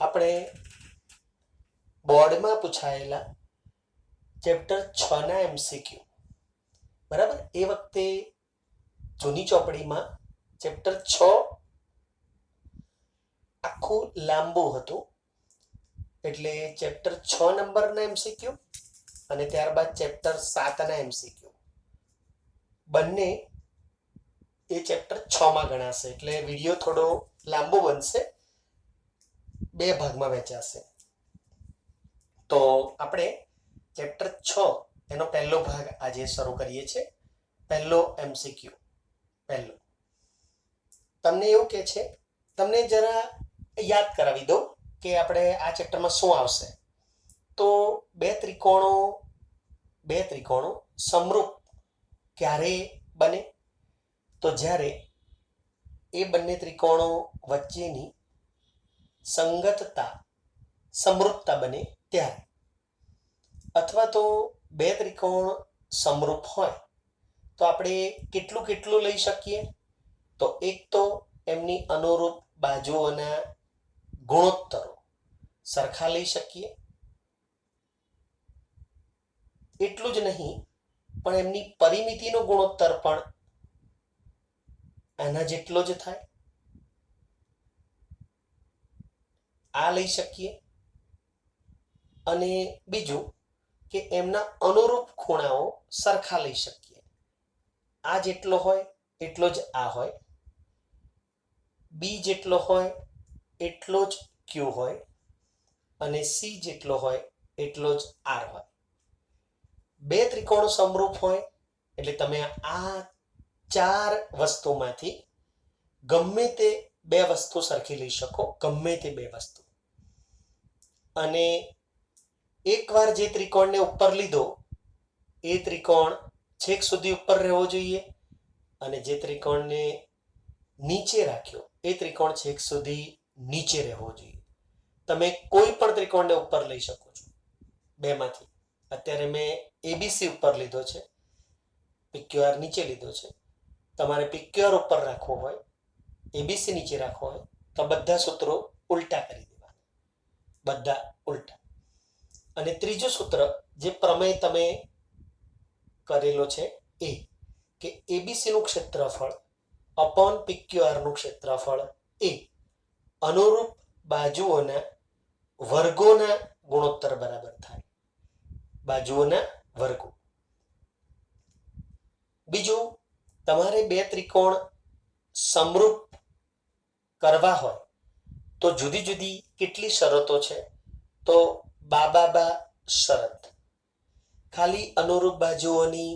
આપણે બોર્ડમાં પૂછાયેલા ચેપ્ટર 6 ના MCQ બરાબર. એ વખતે જૂની ચોપડીમાં ચેપ્ટર 6 આખું લાંબુ હતું, એટલે ચેપ્ટર 6 નંબરના MCQ અને ત્યારબાદ ચેપ્ટર 7ના MCQ બંને એ ચેપ્ટર 6માં ગણાશે. એટલે વિડીયો થોડો લાંબો બનશે, બે ભાગમાં વહેંચાશે. તો આપણે ચેપ્ટર 6 એનો પહેલો ભાગ આજે શરૂ કરીએ છીએ. પહેલો MCQ. પહેલો તમને એવું કે છે, તમને જરા યાદ કરાવી દો કે આપણે આ ચેપ્ટરમાં શું આવશે. તો બે ત્રિકોણો સમરૂપ ક્યારે બને? તો જ્યારે એ બંને ત્રિકોણો વચ્ચેની સંગતતા સમરૂપતા બને ત્યારે. અથવા તો બે ત્રિકોણ સમરૂપ હોય તો આપણે કેટલું કેટલું લઈ શકીએ? તો એક તો એમની અનુરૂપ બાજુઓના ગુણોત્તરો સરખા લઈ શકીએ. એટલું જ નહીં, પણ એમની પરિમિતિનો ગુણોત્તર પણ આના જેટલો જ થાય, આ લઈ શકીએ. અને બીજું કે એમના અનુરૂપ ખૂણાઓ સરખા લઈ શકીએ. આ જેટલો હોય એટલો જ આ હોય, બી જેટલો હોય એટલો જ ક્યુ હોય, અને સી જેટલો હોય એટલો જ આર હોય. બે ત્રિકોણો સમરૂપ હોય એટલે તમે આ ચાર વસ્તુમાંથી ગમે તે બે વસ્તુ સરખી લઈ શકો, ગમે તે બે વસ્તુ. અને એકવાર જે ત્રિકોણને ઉપર લીધો એ ત્રિકોણ છેક સુધી ઉપર રહેવો જોઈએ, અને જે ત્રિકોણને નીચે રાખ્યો એ ત્રિકોણ છેક સુધી નીચે રહેવો જોઈએ. તમે કોઈ પણ ત્રિકોણને ઉપર લઈ શકો છો બેમાંથી. અત્યારે મેં એબીસી ઉપર લીધો છે, PQR નીચે લીધો છે. તમારે PQR ઉપર રાખવો હોય, એબીસી નીચે રાખવો હોય તો બધા સૂત્રો ઉલટા કરી દેવાના, બધા ઉલટા. અને ત્રીજું સૂત્ર જે પ્રમેય તમે કરેલો છે એ કે એબીસી નું ક્ષેત્રફળ અપોન PQR નું ક્ષેત્રફળ એ અનુરૂપ બાજુઓના વર્ગોના ગુણોત્તર બરાબર થાય. બાજુઓના વર્ગો. બીજું, તમારે બે ત્રિકોણ સમરૂપ કરવા હોય તો જુદી જુદી કેટલી શરતો છે? તો બા શરત. ખાલી અનુરૂપ બાજુઓની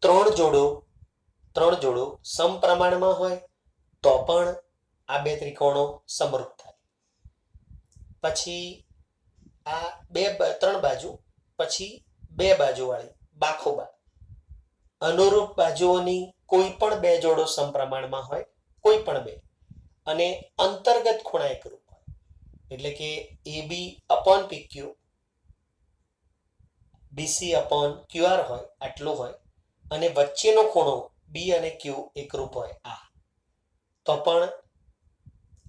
ત્રણ જોડો સમપ્રમાણમાં હોય તો પણ આ બે ત્રિકોણો સમરૂપ થાય. પછી આ ત્રણ બાજુ, પછી બે બાજુવાળી બાખોબા અનુરૂપ બાજુઓની કોઈ પણ બે જોડો સમપ્રમાણમાં હોય, કોઈ પણ બે, અને અંતર્ગત ખૂણા એકરૂપ હોય. એટલે કે AB upon PQ, BC upon QR હોય, આટલું હોય, અને વચ્ચેનો ખૂણો B અને Q એકરૂપ હોય, આ તો પણ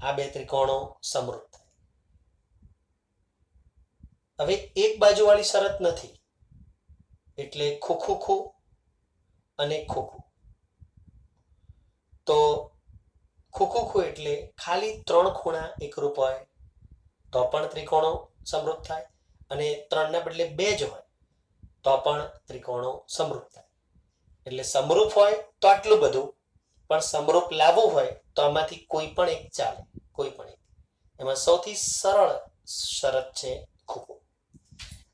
આ બે ત્રિકોણો સમરૂપ થાય. હવે એક બાજુવાળી શરત નથી, એટલે ખોખું અને ખોખું. તો ખોખું એટલે ખાલી ત્રણ ખૂણા એકરૂપ હોય તો પણ ત્રિકોણો સમરૂપ થાય, અને ત્રણના બદલે બે જ હોય તો પણ ત્રિકોણો સમરૂપ થાય. એટલે સમરૂપ હોય તો આટલું બધું, પણ સમરૂપ લાવવું હોય તો આમાંથી કોઈ પણ એક ચાલે, કોઈ પણ એક. એમાં સૌથી સરળ શરત છે ખોખું.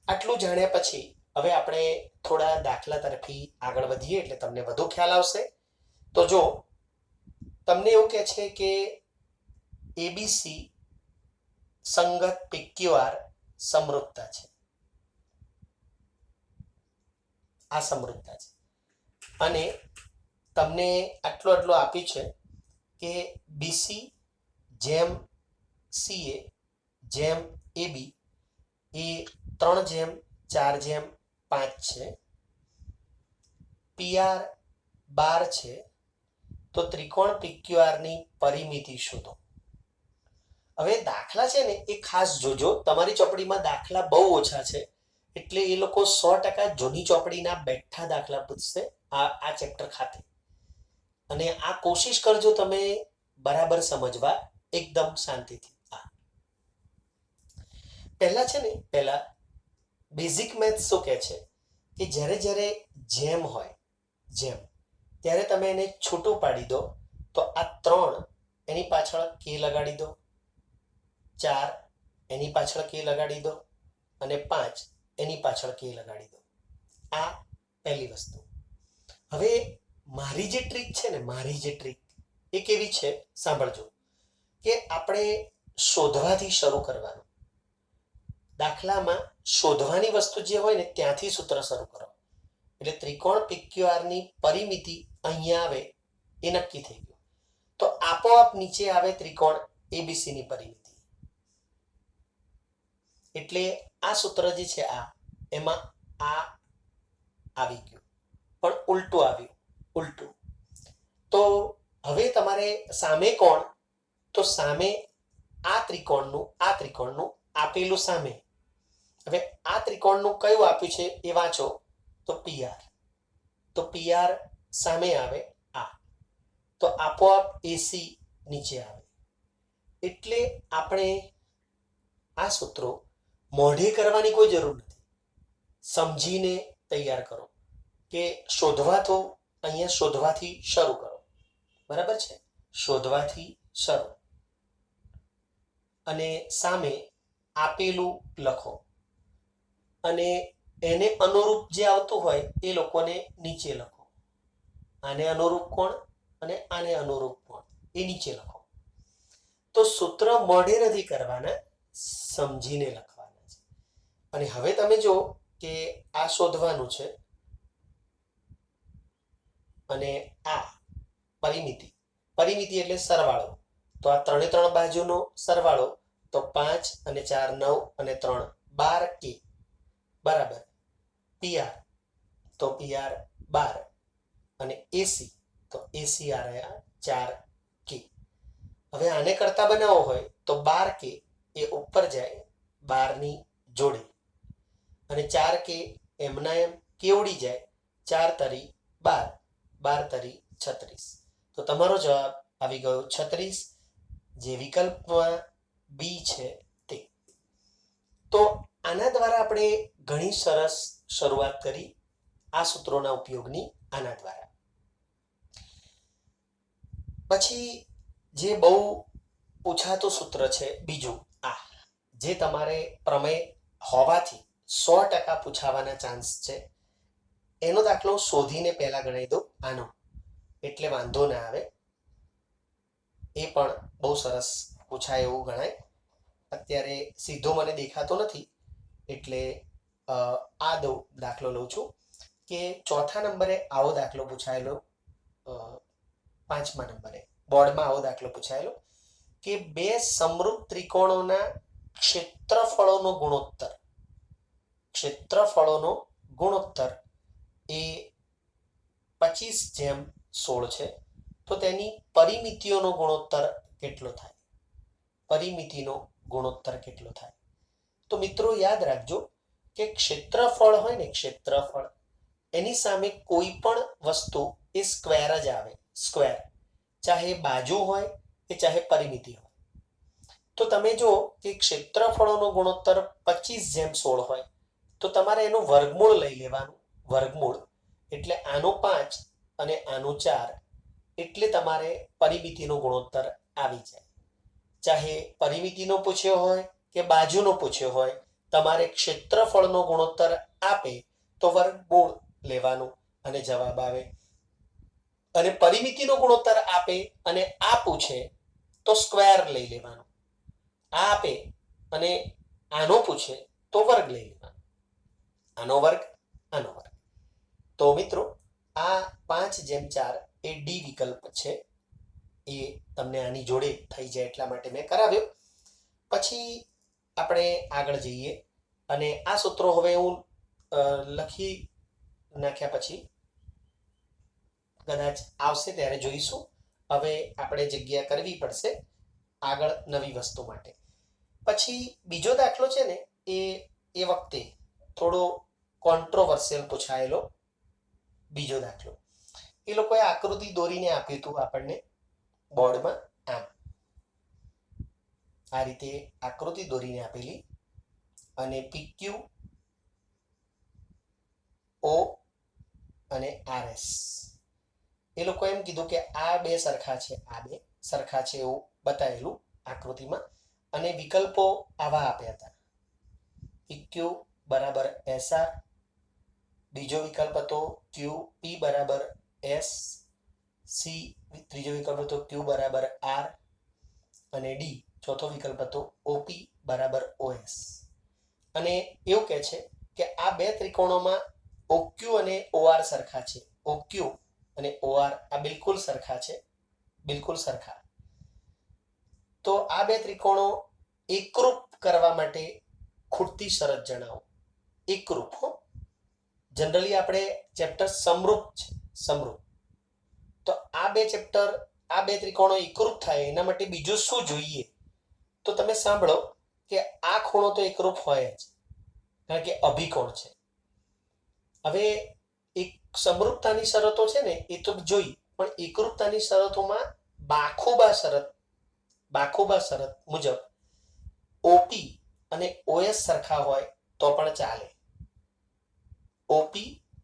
આટલું જાણ્યા પછી હવે આપણે થોડા દાખલા તરફી આગળ વધીએ એટલે તમને વધુ ખ્યાલ આવશે. તો જો તમને એવું કહે છે કે એબીસી સંગત PQR સમરૂપતા છે, આ સમરૂપતા છે. અને તમને આટલું આપ્યું છે કે BC જેમ CA જેમ AB એ 3/4/5 છે. PR 12 છે. તો ત્રિકોણ PQR ની પરિમિતિ શોધો. હવે દાખલા છે ને એ ખાસ જોજો, તમારી ચોપડીમાં દાખલા બહુ ઓછા છે એટલે એ લોકો 100% જૂની ચોપડીના બેઠા દાખલા પૂછશે આ ચેપ્ટર ખાતે. અને આ કોશિશ કરજો તમે બરાબર સમજવા એકદમ શાંતિથી. પહેલા બેઝિક મેથ્સ શું કહે છે કે જ્યારે જેમ હોય જેમ ત્યારે તમે એને છૂટું પાડી દો તો આ 3 એની પાછળ કે લગાડી દો, 4 એની પાછળ કે લગાડી દો અને 5 એની પાછળ કે લગાડી દો. આ પહેલી વસ્તુ. હવે મારી જે ટ્રીક છે ને, એ કેવી છે સાંભળજો, કે આપણે શોધવાથી શરૂ કરવાનું. દાખલામાં શોધવાની વસ્તુ જે હોય ને ત્યાંથી સૂત્ર શરૂ કરો. એટલે ત્રિકોણ PQR ની પરિમિતિ અહીંયા આવે એ નક્કી થઈ ગયું. તો આપોઆપ નીચે આવે ત્રિકોણ ABC ની પરિમિતિ. એટલે આ સૂત્ર જે છે એમાં આ આવી ગયું, પણ ઉલટું આવ્યું, ઉલટું. તો હવે તમારે સામે કોણ, તો સામે આ ત્રિકોણનું આપેલું સામે. હવે આ ત્રિકોણનું કયું આપ્યું છે એ વાંચો તો PR. તો PR સામે આવે આ, તો આપોઆપ AC નીચે આવે. એટલે આપણે આ સૂત્રો મોઢે કરવાની કોઈ જરૂર નથી, સમજીને તૈયાર કરો કે અહીંયા શોધવાથી શરૂ કરો. બરાબર છે, શોધવાથી શરૂ અને સામે આપેલું લખો અને એને અનુરૂપ જે આવતું હોય એ લોકોને નીચે લખો. આને અનુરૂપ કોણ અને આને અનુરૂપ કોણ એ નીચે લખો. તો સૂત્ર મોઢે નથી કરવાના, સમજીને લખવાના છે. અને હવે તમે જો કે આ શોધવાનું છે અને આ પરિમિતિ એટલે સરવાળો. તો આ 3 બાજુનો સરવાળો, તો 5 અને 4 9 અને 3 12 કે બરાબર. PR તો PR 12 અને AC તો AC આ રહ્યા 4 કે. હવે આને કરતા બનાવવો હોય તો 12 કે એ ઉપર જાય 12 ની જોડે અને 4 કે એમના એમ કેવડી જાય, 4 તરી 12, 12 તરી 36. તો તમારો જવાબ આવી ગયો 36, જે વિકલ્પમાં બી છે તે. તો આના દ્વારા આપણે ઘણી સરસ શરૂઆત કરી આ સૂત્રોના ઉપયોગની આના દ્વારા. પછી જે બહુ પૂછાતું સૂત્ર છે બીજું, જે તમારે પ્રમેય હોવાથી 100% પૂછાવાના ચાન્સ છે. એનો દાખલો શોધીને પહેલા ગણાવી દો આનો, એટલે વાંધો ના આવે. એ પણ બહુ સરસ પૂછાય એવું ગણાય. અત્યારે સીધો મને દેખાતો નથી એટલે આ દાખલો લઉં છું કે 4થા નંબરે આવો દાખલો પૂછાયેલો, 5મા નંબરે બોર્ડમાં આવો દાખલો પૂછાયેલો કે 2 સમરૂપ ત્રિકોણોના ક્ષેત્રફળોનો ગુણોત્તર એ 25:16 છે. તો તેની પરિમિતિઓનો ગુણોત્તર કેટલો થાય? તો મિત્રો યાદ રાખજો કે ક્ષેત્રફળ હોય ને, એની સામે કોઈ પણ વસ્તુ એ સ્ક્વેર જ આવે. સ્ક્વેર, ચાહે બાજુ હોય કે ચાહે પરિમિતિ હોય. તો તમે જો કે ક્ષેત્રફળોનો ગુણોત્તર 25:16 હોય તો તમારે એનું વર્ગમૂળ લઈ લેવાનું. વર્ગમૂળ એટલે આનું 5 અને આનું 4, એટલે તમારે પરિમિતિનો ગુણોત્તર આવી જાય. ચાહે પરિમિતિનો પૂછ્યો હોય કે બાજુનો પૂછ્યો હોય, તમારે ક્ષેત્રફળનો ગુણોત્તર આપે તો વર્ગમૂળ લેવાનું અને જવાબ આવે. અને પરિમિતિનો ગુણોત્તર આપે અને આ પૂછે તો સ્ક્વેર લઈ લેવાનું. આ આપે અને આનો પૂછે તો વર્ગ લઈ લેવાનો. આનો વર્ગ. તો મિત્રો આ 5:4 એ ડી વિકલ્પ છે. એ તમને આની જોડે થઈ જાય એટલા માટે મેં કરાવ્યો. પછી આપણે આગળ જઈએ અને આ સૂત્રો હવે હું લખી નાખ્યા પછી કદાચ આવશે ત્યારે જોઈશું. હવે આપણે જગ્યા કરવી પડશે આગળ નવી વસ્તુ માટે. પછી બીજો દાખલો છે ને એ વખતે થોડો કોન્ટ્રોવર્સિયલ પૂછાયેલો બીજો દાખલો. એ લોકોએ આકૃતિ દોરીને આપ્યું હતું આપણને બોર્ડમાં. આ રીતે આકૃતિ દોરીને આપેલી અને PQ, O અને RS એ લોકો એમ કીધું કે આ બે સરખા છે, આ બે સરખા છે એવું બતાવેલું આકૃતિમાં. અને વિકલ્પો આવા આપ્યા હતા: PQ બરાબર SR, બીજો વિકલ્પ હતો QP બરાબર S, C ત્રીજો વિકલ્પ હતો Q બરાબર R અને D ચોથો વિકલ્પ હતો OP બરાબર OS. અને એવું કહે છે કે આ બે ત્રિકોણોમાં OQ અને OR સરખા છે. OQ અને OR આ બિલકુલ સરખા છે, બિલકુલ સરખા. તો આ બે ત્રિકોણો એકરૂપ કરવા માટે ખૂટતી શરત જણાવો. એકરૂપ હો, જનરલી આપણે ચેપ્ટર સમરૂપ છે, સમરૂપ. તો આ બે ત્રિકોણો એકરૂપ થાય એના માટે બીજું શું જોઈએ? તો તમે સાંભળો કે આ ખૂણો તો એકરૂપ હોય જ, કારણ કે અભિકોણ છે. હવે એક સમરૂપતાની શરતો છે ને એ તો જોઈ, પણ એકરૂપતાની શરતોમાં બાખુબા શરત મુજબ OP અને OS સરખા હોય તો પણ ચાલે. OP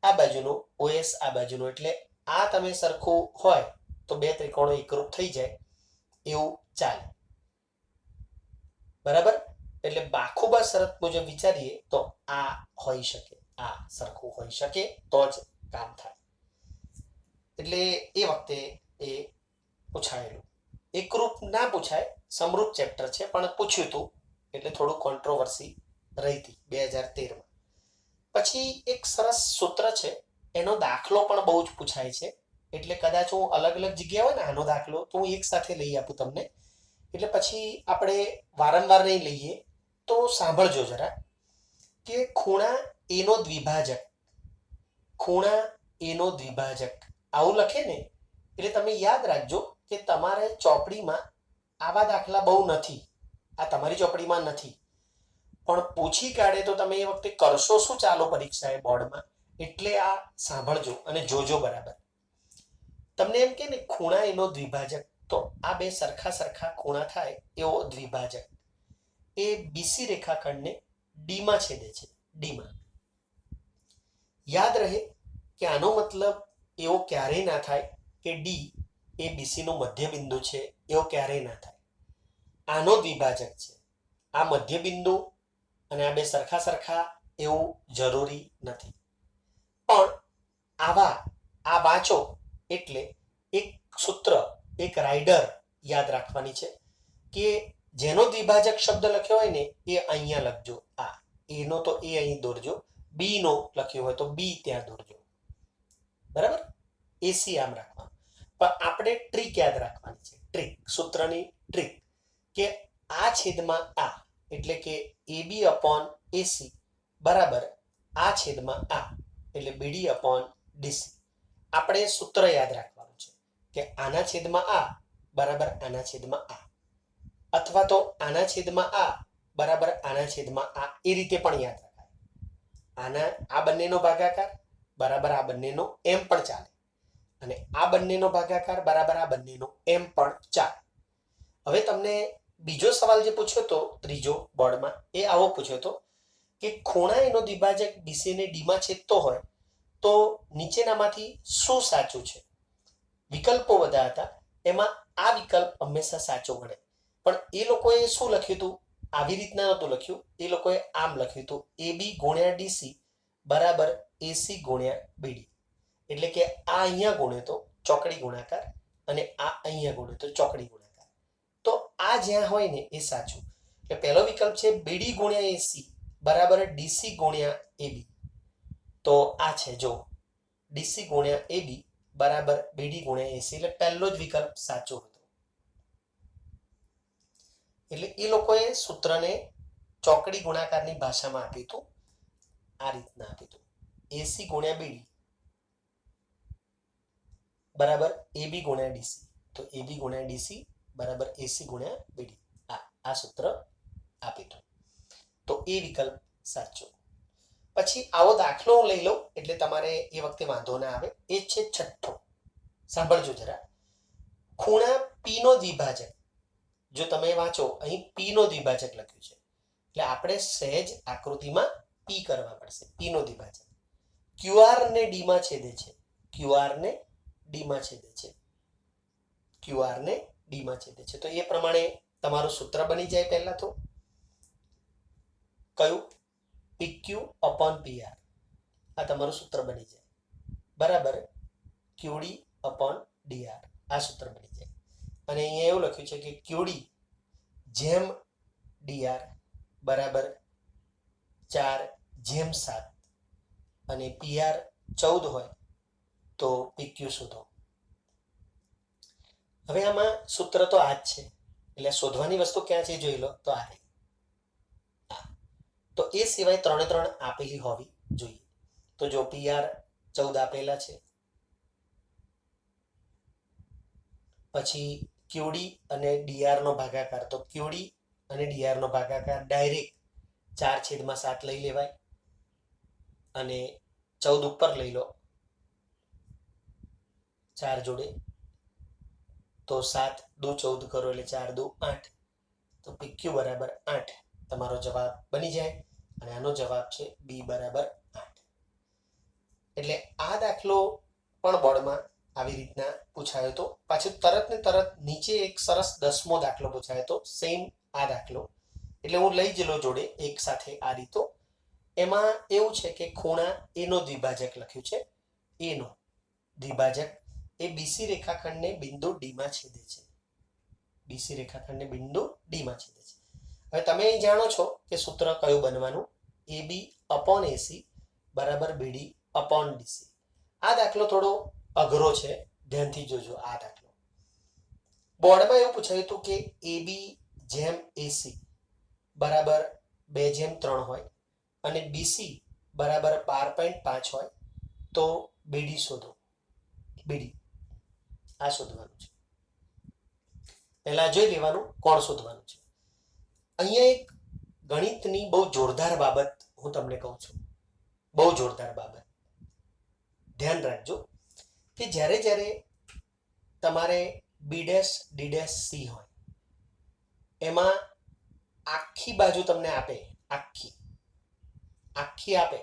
આ બાજુનો, OS આ બાજુનો, એટલે આ તમે સરખું હોય તો બે ત્રિકોણો એકરૂપ થઈ જાય એવું ચાલે. બરાબર? એટલે બાખુબા શરત મુજબ વિચારીએ તો આ હોઈ શકે, આ સરખું હોઈ શકે તો જ કામ થાય. એટલે એ વખતે એ પૂછાયેલું. એકરૂપ ના પૂછાય, સમરૂપ ચેપ્ટર છે, પણ પૂછ્યું હતું એટલે થોડું કોન્ટ્રોવર્સી રહી હતી 2013માં. પછી એક સરસ સૂત્ર છે, એનો દાખલો પણ બહુ જ પૂછાય છે. એટલે કદાચ હું અલગ અલગ જગ્યા હોય ને આનો દાખલો તો હું એક સાથે લઈ આપું તમને, એટલે પછી આપણે વારંવાર નહીં લઈએ. તો સાંભળજો જરા કે ખૂણા એનો દ્વિભાજક, ખૂણા એનો દ્વિભાજક આવું લખે ને એટલે તમે યાદ રાખજો કે તમારે ચોપડીમાં આવા દાખલા બહુ નથી, આ તમારી ચોપડીમાં નથી, પણ પૂછી કાઢે તો તમે એ વખતે કરશો શું ચાલો પરીક્ષાએ બોર્ડમાં, એટલે આ સાંભળજો અને જોજો બરાબર. તમને એમ કે ને ખૂણા એનો દ્વિભાજક, તો આ બે સરખા ખૂણા થાય એવો દ્વિભાજક એ BC રેખાખંડને ડીમાં છેદે છે, ડીમાં. યાદ રહે કે આનો મતલબ એવો ક્યારેય ના થાય કે ડી એ BC નું મધ્ય બિંદુ છે, એવો ક્યારેય ના થાય. આનો દ્વિભાજક છે, આ મધ્ય બિંદુ અને આ બે સરખા એવું જરૂરી નથી. પણ આ વાંચો એટલે એક સૂત્ર, એક રાઇડર યાદ રાખવાની છે કે જેનો દ્વિભાજક શબ્દ લખ્યો હોય ને એ અહીંયા લખજો. આ એનો તો એ અહીં દોરજો, બી નો લખ્યો હોય તો બી ત્યાં દોરજો. બરાબર? AC આમ રાખવાનું. પણ આપણે ટ્રીક યાદ રાખવાની છે, ટ્રીક, સૂત્રની ટ્રીક, કે આ છેદમાં આ એટલે કે AB અપોન AC બરાબર આ છેદમાં આ એટલે BD અપોન DC. આપણે સૂત્ર યાદ રાખવાનું છે કે આના છેદમાં આ બરાબર આના છેદમાં આ, અથવા તો આના છેદમાં આ બરાબર આના છેદમાં આ, એ રીતે પણ યાદ રખાય. આ બંનેનો ભાગાકાર બરાબર આ બંનેનો એમ પણ ચાલે, અને આ બંનેનો ભાગાકાર બરાબર આ બંનેનો એમ પણ ચાલે. હવે તમને બીજો સવાલ જે પૂછ્યો હતો ત્રીજો બોર્ડમાં, એ આવો પૂછ્યો હતો કે ખૂણા એનો દ્વિભાજક BC ને D માં છેદતો હોય તો નીચેનામાંથી શું સાચું છે? વિકલ્પો બધા હતા, એમાં આ વિકલ્પ હંમેશા સાચો ગણે. પણ એ લોકોએ શું લખ્યું હતું? આવી રીતના નહોતું લખ્યું, એ લોકોએ આમ લખ્યું હતું AB ગુણ્યા DC બરાબર AC ગુણ્યા BD. એટલે કે આ અહીંયા ગુણ્યો તો ચોકડી ગુણાકાર અને આ અહીંયા ગુણ્યો તો ચોકડી ગુણાકાર. તો આ જ્યાં હોય ને એ સાચું. એટલે પહેલો વિકલ્પ છે BD ગુણ્યા AC બરાબર DC ગુણ્યા AB. તો આ છે જો DC ગુણ્યા AB બરાબર BD ગુણ્યા AC, એટલે પહેલો જ વિકલ્પ સાચો હતો. એટલે એ લોકોએ સૂત્રને ચોકડી ગુણાકારની ભાષામાં આપ્યું હતું, આ રીતના આપ્યું હતું: AC ગુણ્યા BD બરાબર AB ગુણ્યા DC. તો AB ગુણ્યા DC બરાબર AC ગુણ્યા BD. આ સૂત્ર આપી દો. તો એ વિકલ્પ સાચો. પછી આવો દાખલો લઈ લો એટલે તમારે એ વખતે વાંધો ના આવે. એ છે છઠ્ઠો. સાંભળજો જરા. ખૂણા P નો દ્વિભાજક. જો તમે વાંચો અહીં P નો દ્વિભાજક લખ્યું છે એટલે આપણે સહેજ આકૃતિમાં P કરવા પડશે. P નો દ્વિભાજક QR ને D માં છેદે છે. QR ને D માં છેદે છે. QR ને D માં છેદે છે. તો એ પ્રમાણે તમારું સૂત્ર બની જાય. પહેલા તો કયું? PQ upon PR. આ તમારું સૂત્ર બની જાય. બરાબર. QD upon DR. આ સૂત્ર બની જાય. અને અહીંયા એવું લખ્યું છે કે QD જેમ DR બરાબર 4/7 અને PR 14 હોય તો PQ શોધો. હવે આમાં સૂત્ર તો આ જ છે એટલે શોધવાની વસ્તુ ક્યાં છે જોઈ લો. તો આ રહી. તો એ સિવાય 3 આપેલી હોવી જોઈએ. તો જો PR 14 આપેલા છે, પછી QD અને DR નો ભાગાકાર. તો QD અને DR નો ભાગાકાર ડાયરેક્ટ 4/7 લઈ લેવાય અને 14 ઉપર લઈ લો 4 જોડે. તો 7 દુ 14 કરો એટલે 4 દુ 8. તો PQ બરાબર 8 તમારો જવાબ બની જાય. અને આનો જવાબ છે B બરાબર 8. એટલે આ દાખલો પણ બોર્ડમાં આવી રીતના પૂછાયો હતો. પાછું તરત ને તરત નીચે એક સરસ 10મો દાખલો પૂછાયો હતો. સેમ આ દાખલો એટલે હું લઈ ગયેલો જોડે એક સાથે આ રીતો. એમાં એવું છે કે ખૂણા A નો દ્વિભાજક લખ્યું છે. A નો દ્વિભાજક એ BC રેખાખંડને બિંદુ D માં છેદે છે. BC રેખાખંડને બિંદુ D માં છેદે છે. હવે તમે અહીં જાણો છો કે સૂત્ર કયું બનવાનું? AB upon AC બરાબર BD upon DC. આ દાખલો થોડો અઘરો છે. ધ્યાનથી જોજો આ દાખલો. બોર્ડમાં એવું પૂછાયું હતું કે AB જેમ AC બરાબર 2/3 હોય અને BC બરાબર 12.5 હોય તો BD શોધો. BD આ શોધવાનું છે. પહેલા જોઈ લેવાનું કોણ શોધવાનું છે. અહીંયા એક ગણિતની બહુ જોરદાર બાબત હું તમને કહું છું. બહુ જોરદાર બાબત. ધ્યાન રાખજો કે જ્યારે તમારે B', D', C હોય એમાં આખી બાજુ તમને આપે, આખી આપે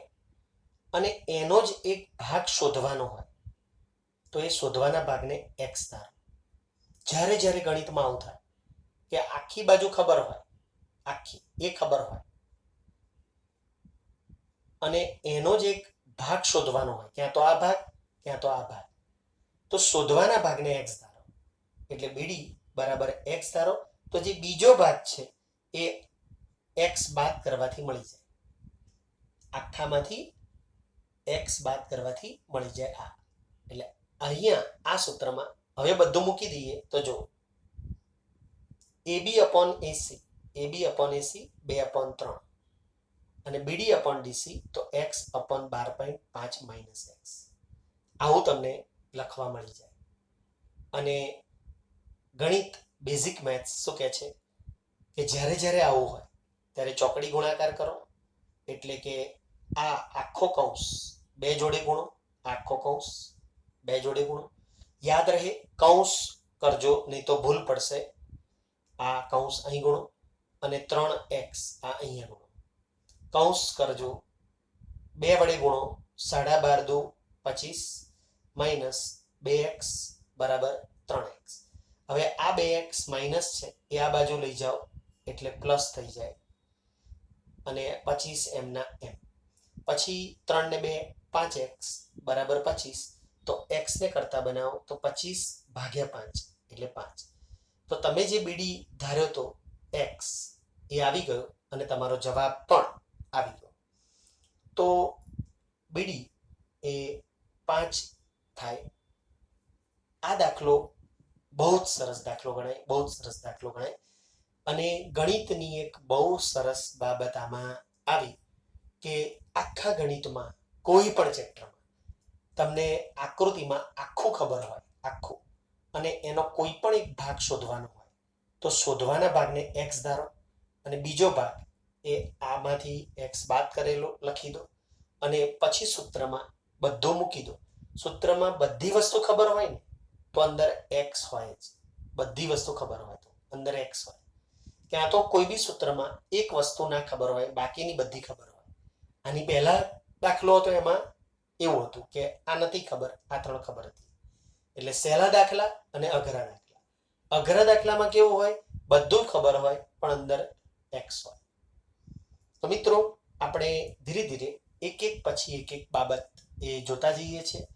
અને એનો જ એક ભાગ શોધવાનો હોય તો એ શોધવાના ભાગને x ધારો. જ્યારે ગણિતમાં આવું થાય કે આખી બાજુ ખબર હોય, આખી એ ખબર હોય અને એનો જ એક ભાગ શોધવાનો હોય, ક્યાં તો આ ભાગ ક્યાં તો આ ભાગ, તો શોધવાના ભાગને x ધારો. એટલે BD બરાબર x ધારો. તો જે બીજો ભાગ છે એ x બાદ કરવાથી મળી જાય. આખામાંથી x બાદ કરવાથી મળી જાય આ. એટલે અહીંયા આ સૂત્રમાં હવે બધું મૂકી દઈએ તો જો AB upon AC 2/3 અને BD upon DC તો x upon 12.5 minus x. આવું તમને લખવા મળી જાય. અને ગણિત બેઝિક મેથ્સ શું કહે છે કે જ્યારે આવું હોય ત્યારે ચોકડી ગુણાકાર કરો. એટલે કે આ આખો કૌંસ 2 જોડે ગુણો, આખો કૌંસ 2 જોડે ગુણો. યાદ રહે કૌંસ કરજો નહીં તો ભૂલ પડશે. આ કૌંસ અહીં ગુણો અને 3x આ અહીંયા ગુણો. કૌંસ કરજો 2 વડે ગુણો 12.5 દુ 25 માઇનસ 2x બરાબર 3x. હવે આ 2x માઇનસ છે એ આ બાજુ લઈ જાઓ એટલે પ્લસ થઈ જાય અને 25 એમના એમ. પછી 3 ને 2 5x બરાબર 25. તો x ને કરતા બનાવો તો 25/5 એટલે 5. તો તમે જે BD ધાર્યો તો x એ આવી ગયો અને તમારો જવાબ પણ આવી ગયો. તો BD એ 5 થાય. આ દાખલો બહુ જ સરસ દાખલો ગણાય. અને ગણિતની એક બહુ સરસ બાબત આમાં આવી કે આખા ગણિતમાં કોઈ પણ ચેપ્ટરમાં તમને આકૃતિમાં આખું ખબર હોય, આખું, અને એનો કોઈ પણ એક ભાગ શોધવાનો હોય તો શોધવાના ભાગને x ધારો અને બીજો ભાગ એ આમાંથી x બાદ કરેલો લખી દો અને પછી સૂત્રમાં બધું મૂકી દો. સૂત્રમાં બધી વસ્તુ ખબર હોય ને તો અંદર x હોય જ. બધી વસ્તુ ખબર હોય તો અંદર x હોય. ક્યાં તો કોઈ બી સૂત્રમાં એક વસ્તુ ના ખબર હોય, બાકીની બધી ખબર હોય. આની પહેલા દાખલો હતો એમાં એવું હતું કે આ નથી ખબર, આ 3 ખબર હતી. એટલે સહેલા દાખલા અને અઘરા દાખલા. અઘરા દાખલામાં કેવું હોય, બધું ખબર હોય પણ અંદર x હોય. તો મિત્રો આપણે ધીરે ધીરે એક એક પછી એક એક બાબત એ જોતા જઈએ છીએ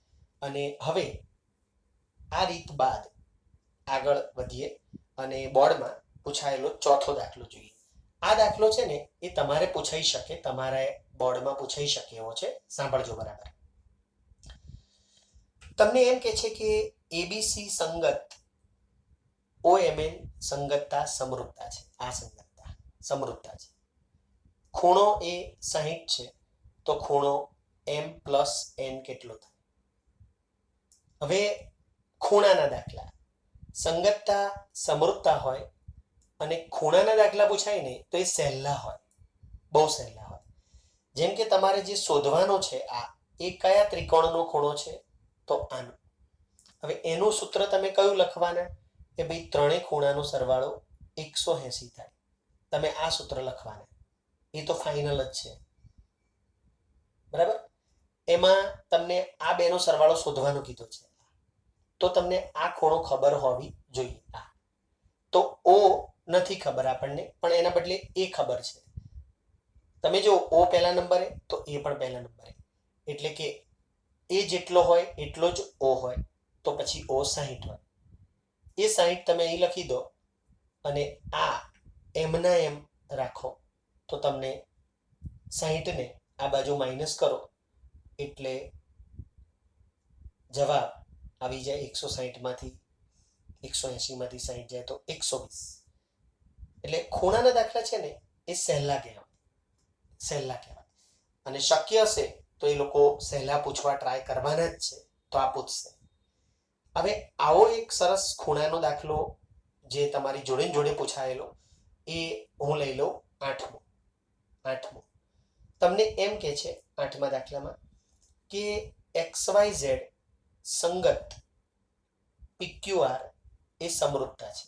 અને હવે આ રીત બાદ આગળ વધીએ અને બોર્ડમાં પૂછાયેલો ચોથો દાખલો જોઈએ. આ દાખલો છે ને એ તમારે પૂછાઈ શકે, તમારે બોર્ડમાં પૂછાઈ શકે એવો છે. સાંભળજો બરાબર. તમને એમ કે છે કે એબીસી સંગત OMN સંગતતા સમરૂપતા છે. આ સંગતતા સમરૂપતા છે. ખૂણો એ 60 છે તો ખૂણો M+N કેટલો થાય? હવે ખૂણાના દાખલા, સંગતતા સમરૂપતા હોય અને ખૂણાના દાખલા પૂછાય ને તો એ સહેલા હોય, બહુ સહેલા હોય. જેમ કે તમારે જે શોધવાનો છે આ એ કયા ત્રિકોણનો ખૂણો છે તો આનો. હવે એનું સૂત્ર તમે કયું લખવાના કે ભાઈ ત્રણેય ખૂણાનો સરવાળો 180 થાય. તમે આ સૂત્ર લખવાના, એ તો ફાઇનલ જ છે બરાબર. એમાં તમને આ બેનો સરવાળો શોધવાનો કીધો છે તો તમને આ ખૂણો ખબર હોવી જોઈએ. આ તો O નથી ખબર આપણને, પણ એના બદલે એ ખબર છે. તમે જો O પહેલા નંબરે તો એ પણ પહેલા નંબરે, એટલે કે એ જેટલો હોય એટલો જ O હોય તો પછી O 60 હોય. એ 60 તમે અહીં લખી દો અને આ એમના એમ રાખો તો તમને 60 ને આ બાજુ માઇનસ કરો એટલે જવાબ આવી જાય 160 માંથી 180 માંથી 60 જાય તો 120. એટલે ખૂણાના દાખલા છે ને એ સહેલા કહેવાય, સહેલા કહેવાય. અને શક્ય હશે તો એ લોકો સહેલા પૂછવા ટ્રાય કરવાના જ છે, તો આ પૂછશે. હવે આવો એક સરસ ખૂણાનો દાખલો જે તમારી જોડે જોડે પૂછાયેલો એ હું લઈ લઉં 8મો. તમને એમ કે છે 8મા દાખલામાં કે XYZ સંગત PQR એ સમરૂપતા છે.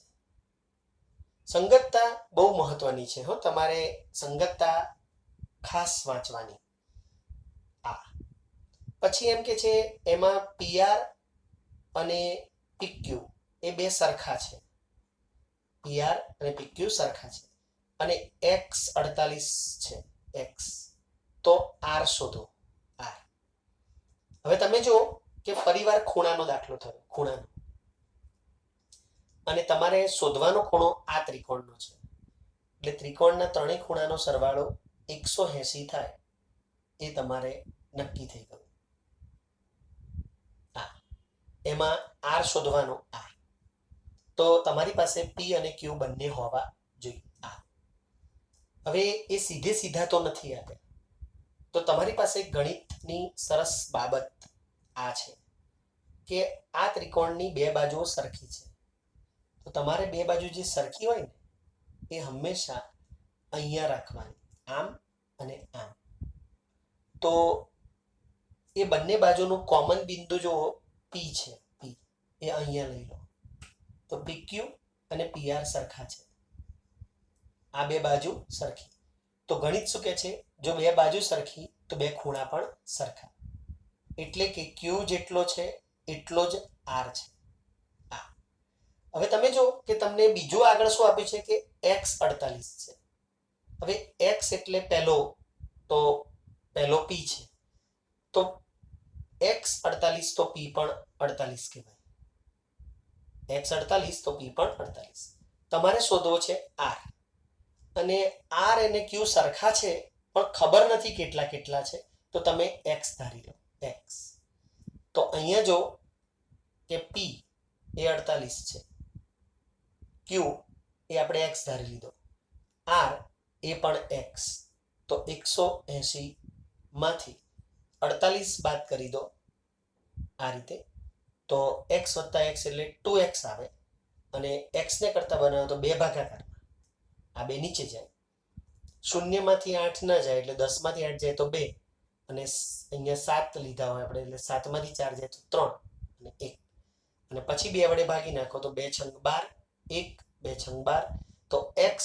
સંગતતા બહુ મહત્વની છે હો, તમારે સંગતતા ખાસ વાંચવાની. આ પછી એમ કે છે એમાં PR અને PQ એ બે સરખા છે. PR અને PQ સરખા છે અને X 48 છે. X તો R શોધો. R. હવે તમે જો કે ફરીવાર ખૂણાનો દાખલો થયો, ખૂણાનો, અને તમારે શોધવાનો ખૂણો આ ત્રિકોણનો છે. એટલે ત્રિકોણના ત્રણેય ખૂણાનો સરવાળો 180 થાય એ તમારે નક્કી થઈ ગયું. આ એમાં R શોધવાનો. આ તો તમારી પાસે P અને Q બંને હોવા જોઈએ. આ હવે એ સીધે સીધા તો નથી આવ્યા, તો તમારી પાસે ગણિતની સરસ બાબત આ છે કે આ ત્રિકોણની બે બાજુઓ સરખી છે. તો તમારે બે બાજુ જે સરખી હોય ને એ હંમેશા અહીંયા રાખવાની, આમ અને આમ. તો એ બંને બાજુનું કોમન બિંદુ જો P છે, P એ અહીંયા લઈ લો તો PQ અને PR સરખા છે. આ બે બાજુ સરખી. તો ગણિત શું કહે છે, જો બે બાજુ સરખી તો બે ખૂણા પણ સરખા. એટલે કે Q જેટલો છે એટલો જ R છે. આ હવે તમે જો કે તમને બીજું આગળ શું આપ્યું છે કે X 48 છે. હવે X એટલે પહેલો P છે તો X 48 તો P પણ 48 કહેવાય. X 48 તો P પણ 48. તમારે શોધવો છે R, અને R અને Q સરખા છે પણ ખબર નથી કેટલા કેટલા છે તો તમે X ધારી લો. X તો અહીંયા જો કે P એ 48 છે, Q એ આપણે X ધારી લીધો, R એ પણ X. તો 180 માંથી 48 બાદ કરી દો આ રીતે, તો X વત્તા X એટલે 2X આવે અને X ને કરતા બનાવો તો 2 ભાગાકારમાં આ બે નીચે જાય શૂન્યમાંથી 8 ન જાય એટલે 10માંથી 8 જાય તો 2 અને અહીંયા 7 લીધા હોય આપણે એટલે 7માંથી 4 જાય તો 3 અને 1 અને પછી 2 વડે ભાગી નાખો તો 2 છંગ 12 1 2 છંગ 12 તો x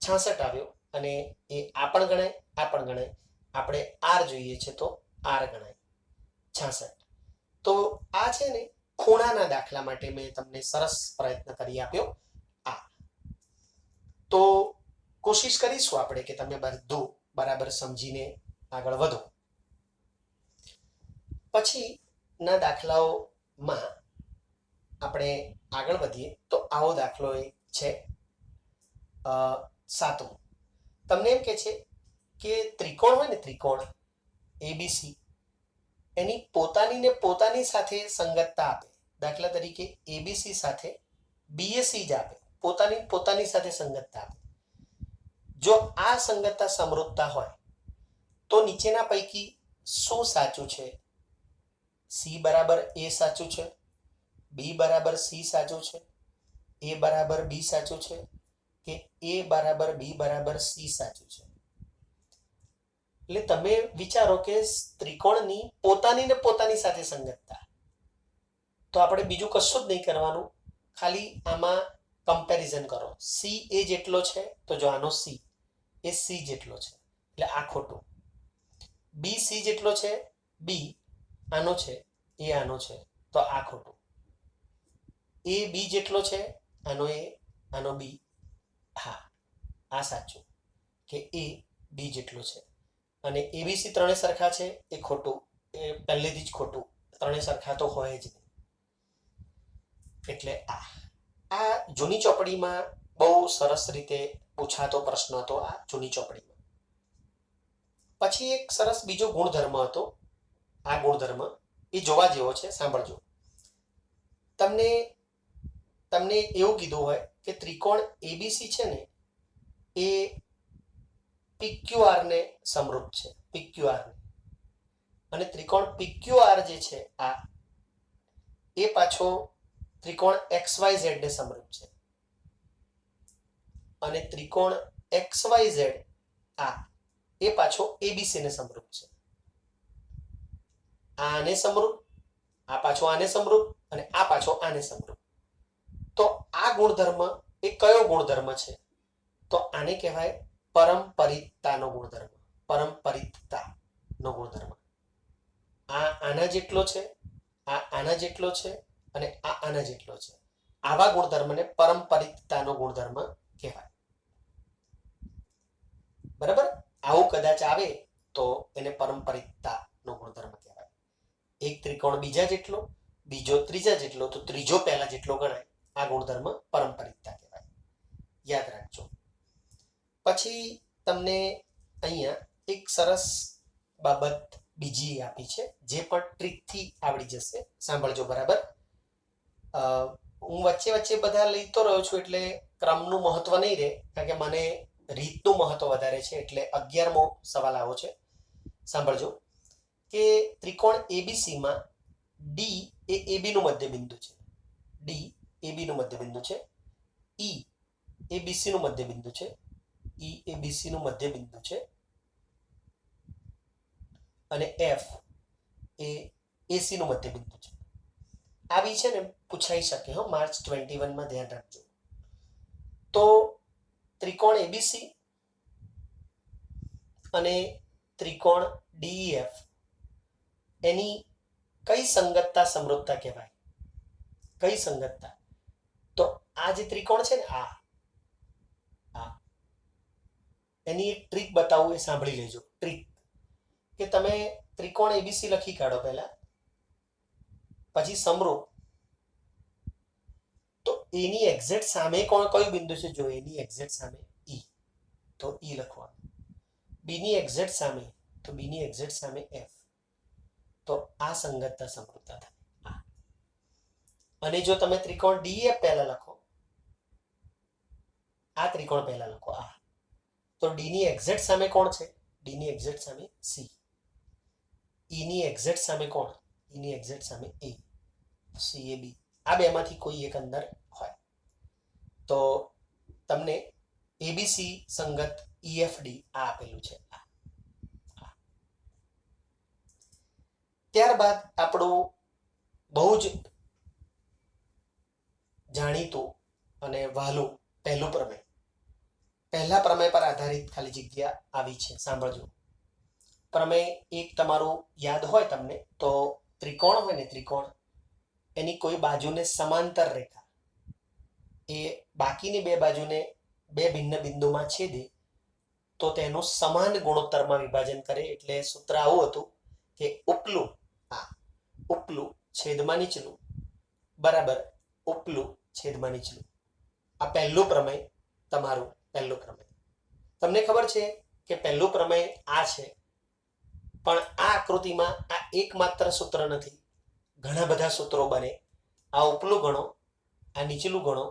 66 આવ્યો અને એ આ પણ ગણાય આ પણ ગણાય આપણે r જોઈએ છે તો r ગણાય 66 તો આ છે ને ખૂણાના દાખલા માટે મેં તમને સરસ પ્રયત્ન કરી આપ્યો આ તો કોશિશ કરીશું આપણે કે તમે બધું બરાબર સમજીને આગળ વધો પછી ના દાખલાઓમાં આપણે આગળ વધીએ તો આવો દાખલો છે 7મો તમને એમ કે છે કે ત્રિકોણ હોય ને ત્રિકોણ એબીસી એની પોતાની સાથે સંગતતા આપે દાખલા તરીકે એબીસી સાથે બીએસી જ આપે પોતાની સાથે સંગતતા આપે જો આ સંગતતા સમરૂપતા હોય તો નીચેના પૈકી શું સાચું છે સી બરાબર એ સાચું છે બી બરાબર સી સાચું છે એ બરાબર બી સાચું છે કે એ બરાબર બી બરાબર સી સાચું છે એટલે તમે વિચારો કે ત્રિકોણની પોતાની સાથે સંગતતા તો આપણે બીજું કશું જ નહીં કરવાનું ખાલી આમાં કમ્પેરિઝન કરો સી એ જેટલો છે તો જો આનો સી એ સી જેટલો છે એટલે આ ખોટું બી સી જેટલો છે બી આનો છે એ આનો છે તો આ ખોટું એ બી જેટલો છે આનો એ આનો બી હા આ સાચું કે એ બી જેટલો છે અને એબીસી ત્રણે સરખા છે એ ખોટું એ પહેલેથી જ ખોટું ત્રણે સરખા તો હોય જ નહીં એટલે આ જૂની ચોપડીમાં બહુ સરસ રીતે પૂછાતો પ્રશ્ન હતો આ જૂની ચોપડીમાં પછી એક સરસ બીજો ગુણધર્મ હતો આ ગુણધર્મ એ જોવા જેવો છે સાંભળજો તમને એવું કીધું હોય કે ત્રિકોણ એબીસી છે ને એ PQR ને સમરૂપ છે PQR ને અને ત્રિકોણ PQR જે છે આ એ પાછો ત્રિકોણ XYZ ને સમરૂપ છે અને ત્રિકોણ XYZ આ એ પાછો ABC ને સમરૂપ છે આને સમરૂપ આ પાછો આને સમરૂપ અને આ પાછો આને સમરૂપ તો આ ગુણધર્મ એ કયો ગુણધર્મ છે તો આને કહેવાય પરસ્પરિતતાનો ગુણધર્મ પરસ્પરિતતાનો ગુણધર્મ આ આના જેટલો છે આ આના જેટલો છે અને આ આના જેટલો છે આવા ગુણધર્મને પરસ્પરિતતાનો ગુણધર્મ કહેવાય બરાબર આવું કદાચ આવે તો એને પરસ્પરિતતાનો ગુણધર્મ કહેવાય એક ત્રિકોણ બીજા જેટલો બીજો ત્રીજા જેટલો તો ત્રીજો પહેલા જેટલો ગણાય આ ગુણધર્મ પરસ્પરિતતા કહેવાય યાદ રાખજો પછી તમને અહીંયા એક સરસ બાબત બીજી આપી છે જે પણ ટ્રીકથી આવડી જશે સાંભળજો બરાબર હું વચ્ચે બધા લઈતો રહ્યો છું એટલે ક્રમનું મહત્વ નહીં રહે કારણ કે મને રીતનું મહત્વ વધારે છે એટલે 11મો સવાલ આવો છે સાંભળજો કે ત્રિકોણ એબીસીમાં ડી એ એબી નું મધ્યબિંદુ છે ડી એબી નું મધ્યબિંદુ છે ઈ એ બીસી નું મધ્યબિંદુ છે ઈ એ બીસી નું મધ્યબિંદુ છે અને એફ એ એસી નું મધ્યબિંદુ છે આવી છે ને પૂછાઈ શકે હો માર્ચ 21 માં ધ્યાન રાખજો તો ત્રિકોણ એબીસી અને ત્રિકોણ ડીઈએફ એની કઈ સંગતતા સમરૂપતા કહેવાય કઈ સંગતતા તો આ જે ત્રિકોણ છે ને આ એની એક ટ્રીક બતાવું એ સાંભળી લેજો ટ્રીક કે તમે ત્રિકોણ એબીસી લખી કાઢો પહેલા પછી સમરૂપ તો એની એક્ઝેક્ટ સામે કયું બિંદુ છે જો એની એક્ઝેક્ટ સામે ઈ તો ઈ લખવાનું બી ની એક્ઝેક્ટ સામે તો બી ની એક્ઝેક્ટ સામે એફ તો આ સંગતતા સમરૂપતા થાય અને જો તમે ત્રિકોણ ડીએફ પહેલા લખો આ ત્રિકોણ પહેલા લખો આ તો ડી ની એક્ઝેક્ટ સામે કોણ છે ડી ની એક્ઝેક્ટ સામે સી ઈ ની એક્ઝેક્ટ સામે કોણ ઈ ની એક્ઝેક્ટ સામે એ સી એ બી આ બેમાંથી કોઈ એક અંદર હોય તો તમને એબીસી સંગત EFD આ આપેલું છે. ત્યારબાદ આપણું બહુ જ જાણીતું અને વહાલું પહેલું પ્રમેય. પહેલા પ્રમેય પર આધારિત ખાલી જગ્યા આવી છે, સાંભળજો. પ્રમેય એક તમારું યાદ હોય તમને તો ત્રિકોણ હોય ને, ત્રિકોણ એની કોઈ બાજુને સમાંતર રેખા એ બાકીની બે બાજુને બે ભિન્ન બિંદુમાં છેદે તો તેનું સમાન ગુણોત્તરમાં વિભાજન કરે. એટલે સૂત્ર આવું હતું કે ઉપલું ઉપલું છેદમાં નીચલું બરાબર ઉપલું છેદમાં નીચલું. આ પહેલું પ્રમેય તમારું પહેલું પ્રમેય. તમને ખબર છે કે પહેલું પ્રમેય આ છે, પણ આ આકૃતિમાં આ એકમાત્ર સૂત્ર નથી, ઘણા બધા સૂત્રો બને. આ ઉપલું ગણો, આ નીચલું ગણો,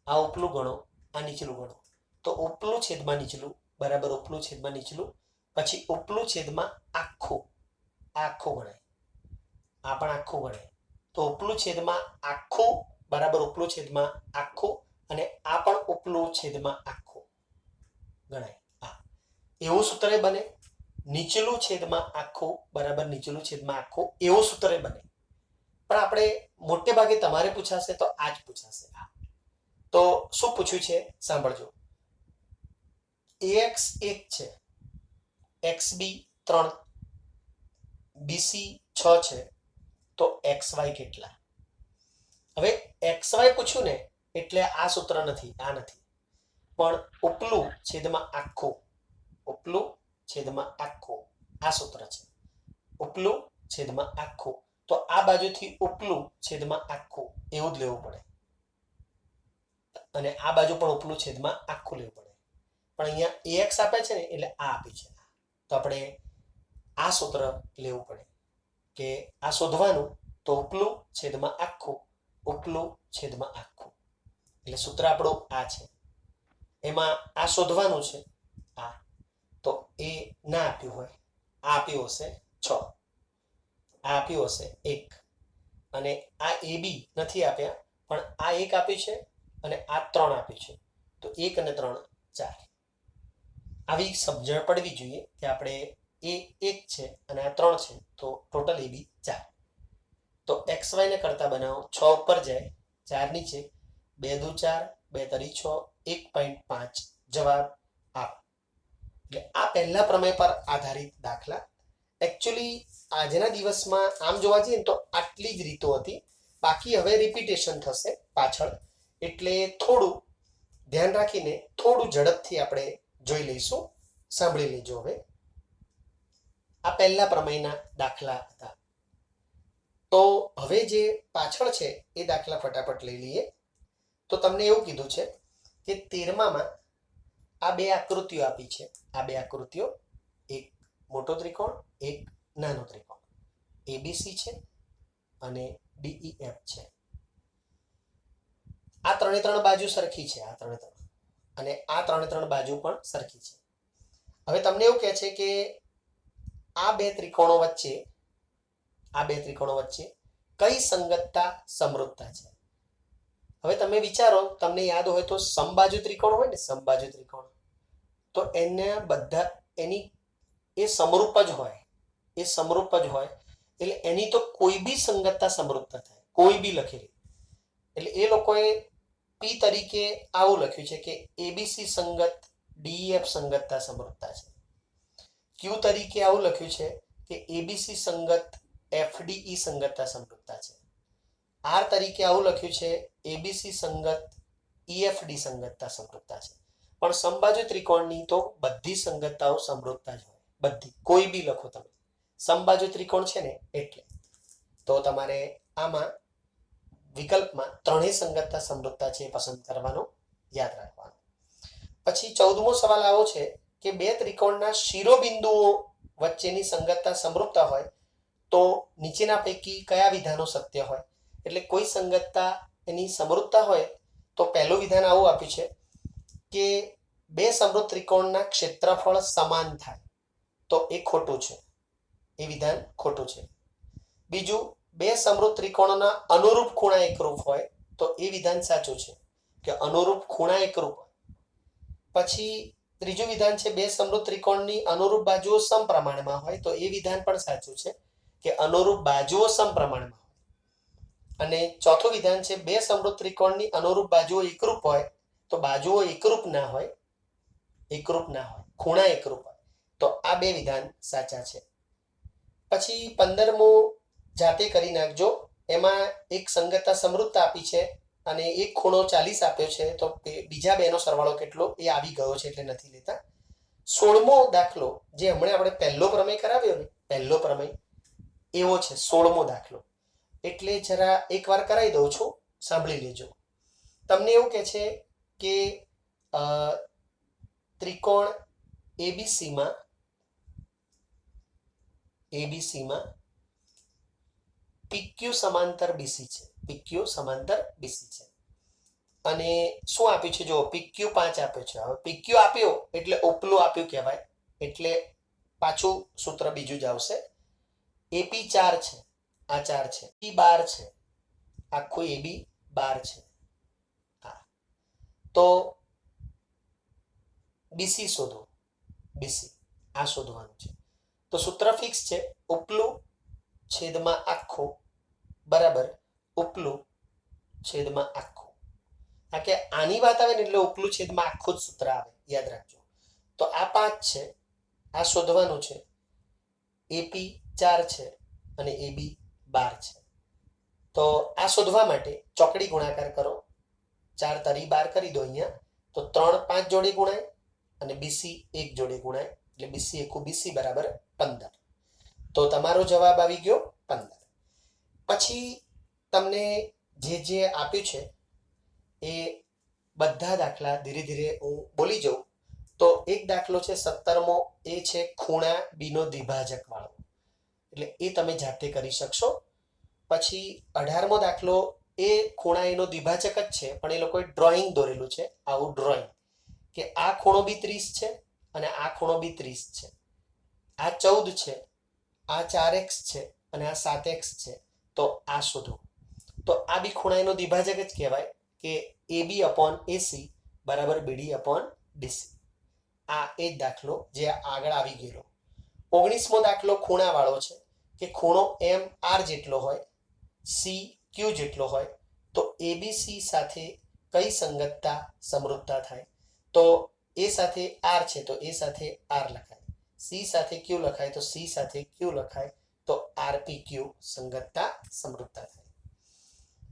આ ઉપલું ગણો, આ નીચલું ગણો. તો ઉપલું છેદમાં નીચલું બરાબર ઉપલું છેદમાં નીચલું, પછી ઉપલું છેદમાં આખું, આ આખું ગણાય, આ પણ આખું ગણાય. તો ઉપલું છેદમાં આખું બરાબર ઉપલું છેદમાં આખું, અને આ પણ ઉપલું છેદમાં આખું ગણાય. આ એવું સૂત્ર બને. નીચલું છેદમાં આખું બરાબર નીચલું છેદમાં આખું એવું સૂત્ર બને. પણ આપણે મોટે ભાગે તમારે પૂછાશે તો આ જ પૂછાશે. તો શું પૂછ્યું છે સાંભળજો. AX 1 છે, XB 3, BC 6 છે, તો XY કેટલા? હવે XY પૂછ્યું ને એટલે આ સૂત્ર નથી, આ નથી, પણ ઉપલું છેદમાં આખું, ઉપલું છેદમાં આખું આ સૂત્ર છે. ઉપલું છેદમાં આખું, તો આ બાજુથી ઉપલું છેદમાં આખું એવું જ લેવું પડે, અને આ બાજુ પણ ઉપલું છેદમાં આખું લેવું પડે. પણ અહીંયા AX આપે છે ને એટલે આ આપી છે, તો આપણે આ સૂત્ર લેવું પડે કે આ શોધવાનું. તો ઉપલું છેદમાં આખું, ઉપલું છેદમાં આખું, એટલે સૂત્ર આપણું આ છે. એમાં આ શોધવાનું છે આ, તો એ ના આપ્યું હોય, આ આપ્યું હશે 6, આ આપ્યું હશે 1, અને આ AB નથી આપ્યા, પણ આ 1 આપ્યું છે અને આ 3 આપ્યું છે, તો 1 અને 3 4. આવી સમજણ પડવી જોઈએ કે આપણે એ 1 છે અને આ 3 છે, તો ટોટલ AB 4. તો XY ને કરતા બનાવો, 6 ઉપર જાય, 4 નીચે, 2 દુ 4, 2 તરી 6, 1.5 જવાબ આપ. એટલે આ પહેલા પ્રમેય પર આધારિત દાખલા. એકચ્યુઅલી આજના દિવસમાં આમ જોવા જઈએ તો આટલી જ રીતો હતી, બાકી હવે રિપીટેશન થશે પાછળ, એટલે થોડું ધ્યાન રાખીને થોડું ઝડપથી આપણે જોઈ લઈશું. સાંભળી લેજો. હવે આ પહેલા પ્રમેયના દાખલા હતા. તો હવે જે પાછળ છે એ દાખલા ફટાફટ લઈ લઈએ. તો તમને એવું કીધું છે કે 13માં આ બે આકૃતિઓ આપી છે. આ બે આકૃતિઓ, એક મોટો ત્રિકોણ, એક નાનો ત્રિકોણ, ABC છે અને DEF છે. આ ત્રણે બાજુ સરખી છે, આ ત્રણે અને આ ત્રણે બાજુ પણ સરખી છે. હવે તમને એવું કહે છે કે આ બે ત્રિકોણો વચ્ચે કઈ સંગતતા સમરૂપતા છે. હવે તમે વિચારો, તમને યાદ હોય તો સમબાજુ ત્રિકોણ હોય ને, સમબાજુ ત્રિકોણ, તો એને બધા એની એ સમરૂપ જ હોય, એ સમરૂપ જ હોય, એટલે એની તો કોઈ બી સંગતતા સમરૂપતા થાય, કોઈ બી લખેલી. એટલે એ લોકોએ P તરીકે આવું લખ્યું છે કે ABC સંગત DEF સંગતતા સમરૂપતા છે. Q તરીકે આવું લખ્યું છે કે ABC સંગત FDE સંગતતા સમરૂપતા છે. R તરીકે આવું લખ્યું છે ABC સંગત EFD સંગતતા સમરૂપતા છે. પણ સમબાજુ ત્રિકોણની તો બધી સંગતતાઓ સમરૂપતા જ હોય, બધી, કોઈ બી લખો તમે. સમબાજુ ત્રિકોણ છે ને એટલે. તો તમારે આમાં વિકલ્પમાં ત્રણેય સંગતતા સમરૂપતા છે પસંદ કરવાનો, યાદ રાખવાનું. પછી 14મો સવાલ આવો છે કે બે ત્રિકોણના શિરોબિંદુઓ વચ્ચેની સંગતતા સમરૂપતા હોય તો નીચેના પૈકી કયા વિધાનો સત્ય હોય. એટલે કોઈ સંગતતા એની સમરૂપતા હોય તો પહેલું વિધાન આવું આપ્યું છે કે બે સમરૂપ ત્રિકોણના ક્ષેત્રફળ સમાન થાય, તો એ ખોટું છે, એ વિધાન ખોટું છે. બીજું, બે સમરૂપ ત્રિકોણોના અનુરૂપ ખૂણા એકરૂપ હોય, તો એ વિધાન સાચું છે કે અનુરૂપ ખૂણા એકરૂપ. પછી ત્રીજું વિધાન છે બે સમરૂપ ત્રિકોણની અનુરૂપ બાજુઓ સમપ્રમાણમાં હોય, તો એ વિધાન પણ સાચું છે કે અનુરૂપ બાજુઓ સમપ્રમાણમાં હોય. અને ચોથું વિધાન છે બે સમરૂપ ત્રિકોણની અનુરૂપ બાજુઓ એકરૂપ હોય, તો બાજુઓ એકરૂપ ના હોય, ખૂણા એકરૂપ હોય. તો આ બે વિધાન સાચા છે. પછી 15મું જાતે કરી નાખજો. એમાં એક સંગતતા સમૃદ્ધતા આપી છે અને એક ખૂણો 40 આપ્યો છે, તો બીજા બેનો સરવાળો કેટલો એ આવી ગયો છે એટલે નથી લેતા. 16મો દાખલો જે હમણાં આપણે પહેલો પ્રમેય કરાવ્યો ને, પહેલો પ્રમેય એવો છે 16મો દાખલો. એટલે જરા એકવાર કરાવી દઉં છું, સાંભળી લેજો. તમને એવું કહે છે કે ત્રિકોણ એબીસીમાં PQ સમાંતર BC છે. PQ સમાંતર BC છે. અને શું આપ્યું છે? જો PQ 5 આપ્યો છે. હવે PQ આપ્યો એટલે ઉપલું આપ્યું કહેવાય, એટલે પાછું સૂત્ર બીજું જ આવશે. AP 4 છે, આ 4 છે. P 12 છે, આખું AB 12 છે. હા, તો BC શોધો. BC આ શોધવાનું છે. તો સૂત્ર ફિક્સ છે, ઉપલું છેદમાં આખું બરાબર ઉપલું છેદમાં આખું. આ કે આની વાત આવે ને એટલે ઉપલું છેદમાં આખું જ સૂત્ર આવે, યાદ રાખજો. તો આ 5 છે, આ શોધવાનું છે. AP 4 છે અને AB 12 છે. તો આ શોધવા માટે ચોકડી ગુણાકાર કરો. 4 તરી 12 કરી દો અહીંયા. તો 3 5 જોડે ગુણાય અને BC 1 જોડે ગુણાય, એટલે BC એકું BC બરાબર 15. તો તમારો જવાબ આવી ગયો 15. પછી તમને જે આપ્યું છે એ બધા દાખલા ધીરે ધીરે હું બોલી જાઉં. તો એક દાખલો છે 17મો, એ છે ખૂણા બીનો દ્વિભાજક વાળો, એટલે એ તમે જાતે કરી શકશો. પછી 18મો દાખલો એ ખૂણા એનો દ્વિભાજક જ છે, પણ એ લોકોએ ડ્રોઈંગ દોરેલું છે, આવું ડ્રોઈંગ કે આ ખૂણો બી 30 છે અને આ ખૂણો બી 30 છે. આ 14 છે, આ 4x છે અને આ 7x છે. તો આ શોધો. તો આ બી ખૂણા એનો દ્વિભાજક જ કહેવાય કે AB/AC બરાબર BD/DC. આ એ જ દાખલો જે આગળ આવી ગયેલો. 19મો દાખલો ખૂણા વાળો છે કે ખૂણો MR જેટલો હોય, CQ જેટલો હોય, તો ABC સાથે કઈ સંગતતા સમરૂપતા થાય? તો A સાથે R છે તો A સાથે R લખાય, C સાથે Q લખાય તો C સાથે Q લખાય, તો RPQ સંગતતા સમરૂપતા થાય.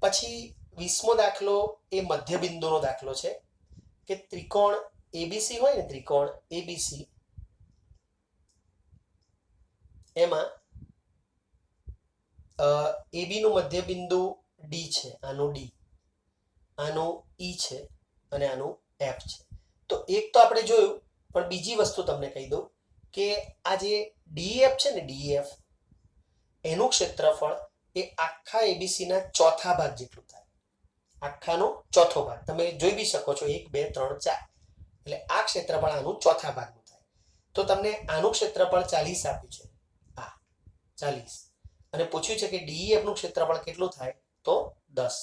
પછી 20મો દાખલો એ મધ્યબિંદુનો દાખલો છે કે ત્રિકોણ ABC હોય ને, ત્રિકોણ ABC એમાં AB નું મધ્યબિંદુ D છે, આનું D, આનું E છે અને આનું F છે. તો એક તો આપણે જોયું, પણ બીજી વસ્તુ તમને કહી દઉં કે આ જે DEF છે ને, DEF એનું ક્ષેત્રફળ એ આખા ABC ના ચોથા ભાગ જેટલું થાય. આખાનો ચોથો ભાગ તમે જોઈ બી શકો છો, 1 2 3 4, એટલે આ ક્ષેત્રફળ આનું ચોથા ભાગનું થાય. તો તમને આનું ક્ષેત્રફળ 40 આપ્યું છે, આ 40, અને પૂછ્યું છે કે DEF નું ક્ષેત્રફળ કેટલું થાય? તો 10.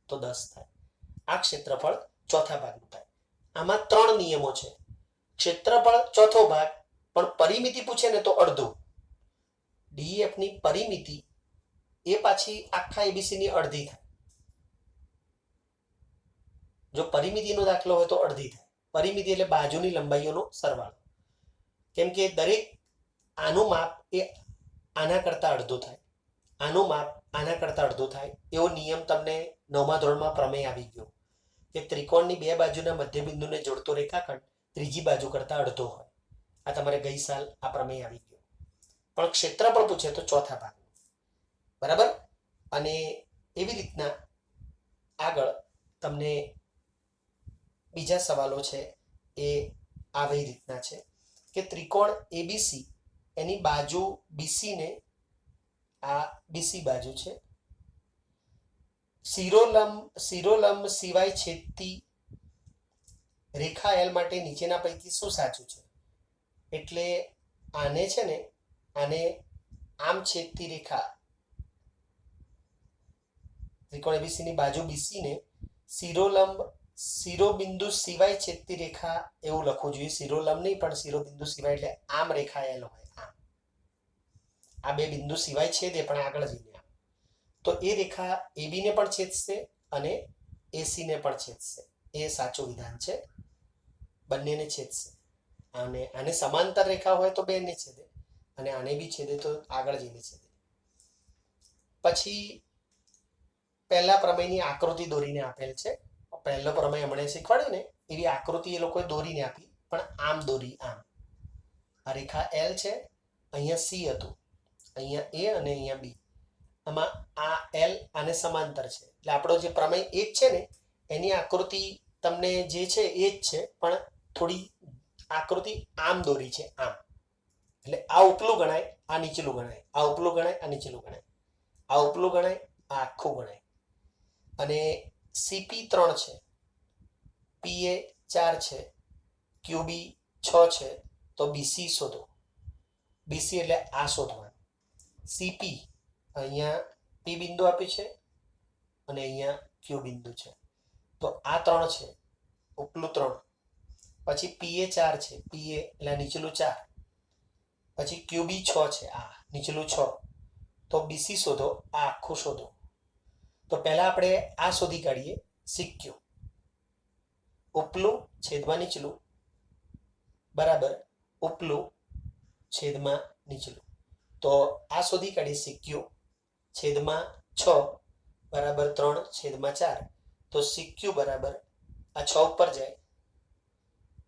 તો 10 થાય. આ ક્ષેત્રફળ ચોથા ભાગનું થાય. આમાં 3 નિયમો છે. ક્ષેત્રફળ ચોથો ભાગ, પણ પરિમિતિ પૂછે ને તો અડધું. DEF ની પરિમિતિ એ પાછી આખા ABC ની અડધી થાય. જો પરિમિતિનો દાખલો હોય તો અડધી થાય. પરિમિતિ એટલે બાજુની લંબાઈઓનો સરવાળો. કેમ કે દરેક આનું માપ એ આના કરતા અડધું થાય, આનું માપ આના કરતા અડધું થાય. એવો નિયમ તમને 9મા ધોરણમાં પ્રમેય આવી ગયો કે ત્રિકોણની બે બાજુના મધ્યબિંદુને જોડતો રેખાખંડ ત્રીજી બાજુ કરતા અડધો હોય. આ તમારે ગઈ સાલ આ પ્રમેય આવી ગયો. પણ ક્ષેત્રફળ પૂછે તો ચોથા ભાગનું, બરાબર. અને એવી રીતના આગળ તમને બીજા સવાલો છે એ આવી રીતના છે કે ત્રિકોણ ABC એની બાજુ BC ને, આ BC બાજુ છે, શિરોલંબ સિવાય છેદતી રેખા L માટે નીચેના પૈકી શું સાચું છે? એટલે આને છે ને, આને આમ છેદતી રેખા ત્રિકોણ ABC ની બાજુ BC ને શિરોલંબ શિરોબિંદુ સિવાય છેદતી રેખા એવું લખવું જોઈએ, શિરોલંબ નહીં પણ શિરોબિંદુ સિવાય એટલે આમ રેખા એલ હોય, આમ આ બે બિંદુ સિવાય છેદે પણ આગળ જઈને આમ, તો એ રેખા એબી ને પણ છેદશે અને એસી ને પણ છેદશે. એ સાચું વિધાન છે, બંનેને છેદશે. અને આને સમાંતર રેખા હોય તો બેને છેદે અને આને બી છેદે તો આગળ જઈને છેદે. પછી પહેલા પ્રમેયની આકૃતિ દોરીને આપેલ છે. પહેલો પ્રમેય હમણાં શીખવાડ્યો ને એવી આકૃતિ એ લોકોએ દોરીને આપી, પણ આમ દોરી, આમ. આ રેખા એલ છે, અહીંયા સી હતું, અહીંયા એ અને અહીંયા બી. આમાં આ એલ આને સમાંતર છે એટલે આપણો જે પ્રમેય એક છે ને એની આકૃતિ તમને જે છે એ જ છે, પણ થોડી આકૃતિ આમ દોરી છે, આમ. એટલે આ ઉપલું ગણાય, આ નીચેલું ગણાય, આ ઉપલું ગણાય, આ નીચેલું ગણાય, આ ઉપલું ગણાય, આ આખું ગણાય. અને સીપી 3 છે, પીએ 4 છે, ક્યુબી 6 છે, તો બીસી શોધો. બીસી એટલે આ શોધવાનું. સીપી અહીંયા પી બિંદુ આપ્યું છે અને અહીંયા ક્યુ બિંદુ છે, તો આ 3 છે, ઉપલું 3. પછી પીએ 4 છે, પીએ એટલે નીચેલું 4. પછી ક્યુબી 6 છે, આ નીચેલું 6, તો બીસી શોધો, આ આખું શોધો. તો પહેલા આપણે આ શોધી કાઢીએ, સિક્યુ ઉપલું છેદમાં નીચલું બરાબર ઉપલું છેદમાં નીચલું. તો આ શોધી કાઢીએ, સિક્યુ છેદમાં 6 બરાબર 3/4. તો સિક્યુ બરાબર આ 6 ઉપર જાય,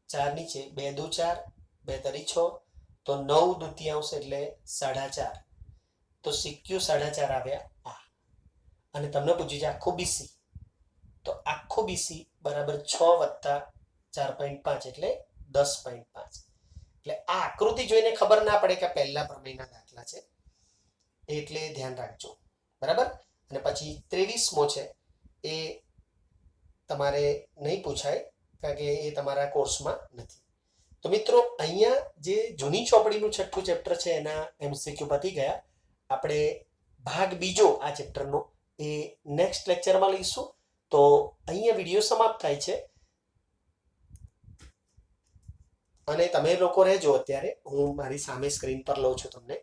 4 નીચે, 2 દુ 4, 2 તરી 6, તો 9 દૂતિયાંશ એટલે 4.5. તો સિક્યુ 4.5 આવ્યા આ. અને તમને પૂછ્યું છે આખું બીસી, તો આખું બીસી બરાબર 6 + 4.5 એટલે 10.5. એટલે આ આકૃતિ જોઈને ખબર ના પડે કે પહેલા પ્રમેયના દાખલા છે, એટલે ધ્યાન રાખજો, બરાબર. અને પછી 23મો છે એ તમારે નહીં પૂછાય કારણ કે એ તમારા કોર્સમાં નથી. તો મિત્રો અહીંયા જે જૂની ચોપડીનું 6થું ચેપ્ટર છે એના MCQ પતી ગયા. આપણે ભાગ બીજો આ ચેપ્ટરનો એ નેક્સ્ટ લેક્ચરમાં લઈશું. તો અહીંયા વિડીયો સમાપ્ત થાય છે અને તમે લોકો રહેજો. અત્યારે હું મારી સામે સ્ક્રીન પર લઉં છું તમને.